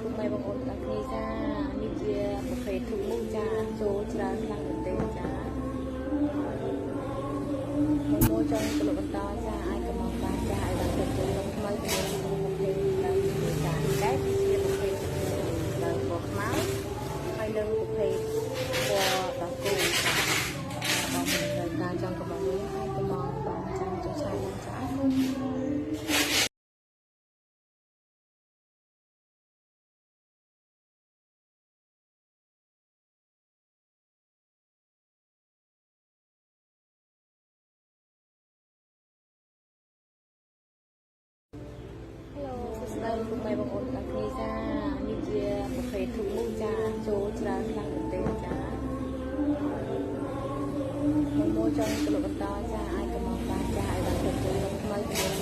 ពុកម៉ែបងប្អូនទាំងគ្នាចានេះជាប្រភេទធុកមុខចាចូលច្រើនខ្លាំងមែនទេចាមួយចង់ទៅលោកបន្តចាអាចកំងបានចាឲ្យបានទៅចូលក្នុងថ្មីជាមួយប្រភេទនៅចាតែជាប្រភេទនៅពណ៌ខ្មៅហើយនឹងប្រភេទពណ៌ដង្កូវចាបងមានការចង់កំងវិញអាចកំងបានចាចូលឆាយបានចាអរគុណស្ដាយពុកម៉ែបងប្អូនទាំងគ្នាចានេះជាប្រភេទធុកមុខចាចូលច្រើនខ្លាំងមែនទេចាមួយចង់ទៅលោកបន្តចាអាចកំងបានចាឲ្យបានទៅចូលក្នុងថ្មីជាមួយ